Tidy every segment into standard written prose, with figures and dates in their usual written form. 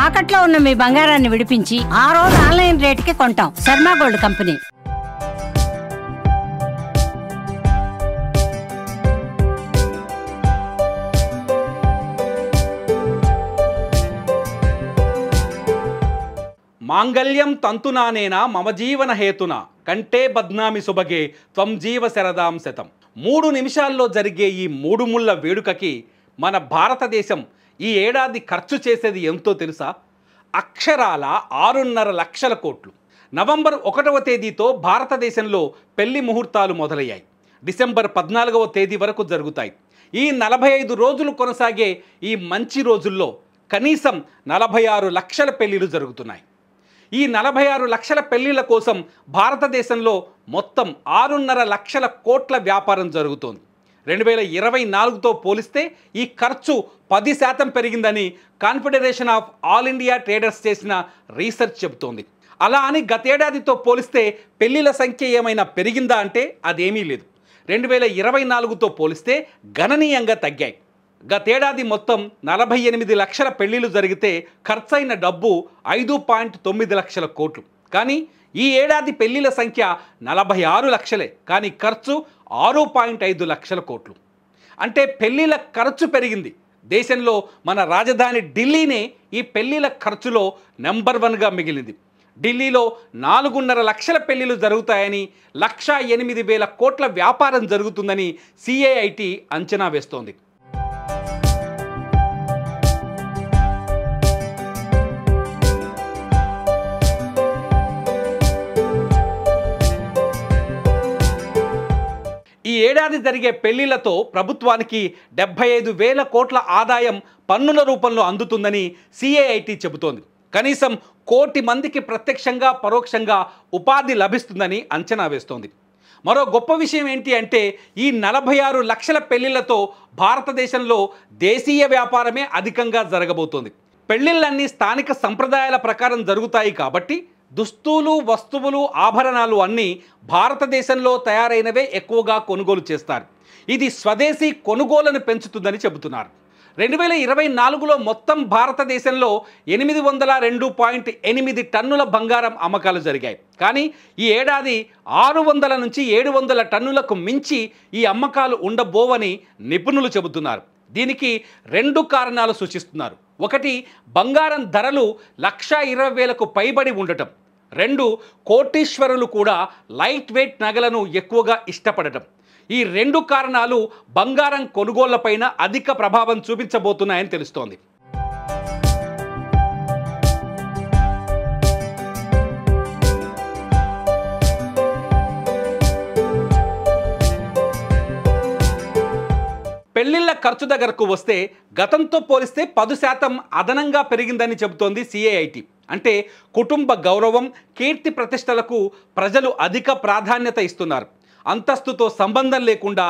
తాకట్లో ఉన్న మీ బంగారాన్ని విడిపించి ఆ రోజు ఆన్లైన్ రేటుకి కొంటాం. Sharma gold company. మాంగళ్యం తంతునానేనా మమ జీవన హేతున కంటే బద్నామి సుభగే త్వం జీవ శరదాం శతం. 3 నిమిషాల్లో జరిగే ఈ 3 ముళ్ళ వేడుకకి మన భారతదేశం ఈ ఏడాది ఖర్చు చేసేది ఎంతో తెలుసా? అక్షరాల 6.5 లక్షల కోట్లు. నవంబర్ 1వ తేదీతో భారతదేశంలో పెళ్లి ముహూర్తాలు మొదలయ్యాయి. డిసెంబర్ 14వ తేదీ వరకు జరుగుతాయి. ఈ 45 రోజులు కొనసాగే ఈ మంచి రోజుల్లో కనీసం 46 లక్షల పెళ్లిలు జరుగుతున్నాయి. ఈ 46 లక్షల పెళ్లిళ్ల కోసం భారతదేశంలో మొత్తం 6.5 లక్షల కోట్ల వ్యాపారం జరుగుతోంది. 2024తో పోలిస్తే ఈ ఖర్చు 10% పెరిగిందని confederation of all India traders చేసిన రీసెర్చ్ చెబుతోంది. అలా అని గతేడాదితో పోలిస్తే పెళ్లిల సంఖ్య ఏమైనా పెరిగిందా అంటే అదేమీ లేదు. 2024తో పోలిస్తే గణనీయంగా తగ్గాయి. గతేడాది మొత్తం 48 లక్షల పెళ్లిలు జరిగితే ఖర్చయిన డబ్బు 5.9 లక్షల కోట్లు. కానీ ఈ ఏడాది పెళ్లిల సంఖ్య 46 లక్షలే, కానీ ఖర్చు 6.5 లక్షల కోట్లు. అంటే పెళ్లిల ఖర్చు పెరిగింది. దేశంలో మన రాజధాని ఢిల్లీనే ఈ పెళ్లిల ఖర్చులో నెంబర్ 1గా మిగిలింది. ఢిల్లీలో 4.5 లక్షల పెళ్లిలు జరుగుతాయని, 1,08,000 కోట్ల వ్యాపారం జరుగుతుందని CIIT అంచనా వేస్తోంది. ఈ ఏడాది జరిగే పెళ్లిళ్లతో ప్రభుత్వానికి 75,000 కోట్ల ఆదాయం పన్నుల రూపంలో అందుతుందని CIIT చెబుతోంది. కనీసం 1 కోటి మందికి ప్రత్యక్షంగా పరోక్షంగా ఉపాధి లభిస్తుందని అంచనా వేస్తోంది. మరో గొప్ప విషయం ఏంటి అంటే ఈ 46 లక్షల పెళ్లిళ్లతో భారతదేశంలో దేశీయ వ్యాపారమే అధికంగా జరగబోతోంది. పెళ్లిళ్ళన్నీ స్థానిక సంప్రదాయాల ప్రకారం జరుగుతాయి కాబట్టి దుస్తులు, వస్తువులు, ఆభరణాలు అన్నీ భారతదేశంలో తయారైనవే ఎక్కువగా కొనుగోలు చేస్తారు. ఇది స్వదేశీ కొనుగోలును పెంచుతుందని చెబుతున్నారు. 2024లో మొత్తం భారతదేశంలో 802.8 టన్నుల బంగారం అమ్మకాలు జరిగాయి. కానీ ఈ ఏడాది 600 నుంచి 700 టన్నులకు మించి ఈ అమ్మకాలు ఉండబోవని నిపుణులు చెబుతున్నారు. దీనికి 2 కారణాలు సూచిస్తున్నారు. ఒకటి, బంగారం ధరలు 1,20,000కు పైబడి ఉండటం. 2, కోటీశ్వరులు కూడా లైట్ వెయిట్ నగలను ఎక్కువగా ఇష్టపడటం. ఈ 2 కారణాలు బంగారం కొనుగోళ్లపైన అధిక ప్రభావం చూపించబోతున్నాయని తెలుస్తోంది. పెళ్లిళ్ల ఖర్చు దగ్గరకు వస్తే గతంతో పోలిస్తే 10% అదనంగా పెరిగిందని చెబుతోంది CIIT. అంటే కుటుంబ గౌరవం, కీర్తి ప్రతిష్టలకు ప్రజలు అధిక ప్రాధాన్యత ఇస్తున్నారు. అంతస్తుతో సంబంధం లేకుండా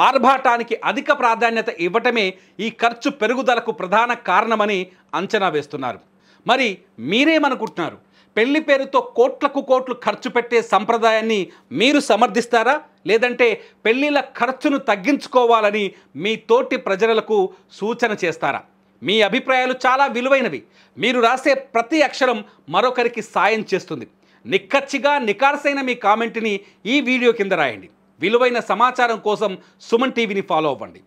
ఆర్భాటానికి అధిక ప్రాధాన్యత ఇవ్వటమే ఈ ఖర్చు పెరుగుదలకు ప్రధాన కారణమని అంచనా వేస్తున్నారు. మరి మీరేమనుకుంటున్నారు? పెళ్లి పేరుతో కోట్లకు కోట్లు ఖర్చు పెట్టే సంప్రదాయాన్ని మీరు సమర్థిస్తారా? లేదంటే పెళ్లిల ఖర్చును తగ్గించుకోవాలని మీ తోటి ప్రజలకు సూచన చేస్తారా? మీ అభిప్రాయాలు చాలా విలువైనవి. మీరు రాసే ప్రతి అక్షరం మరొకరికి సాయం చేస్తుంది. నిక్కచ్చిగా నికార్సైన మీ కామెంట్ని ఈ వీడియో కింద రాయండి. విలువైన సమాచారం కోసం సుమన్ టీవీని ఫాలో అవ్వండి.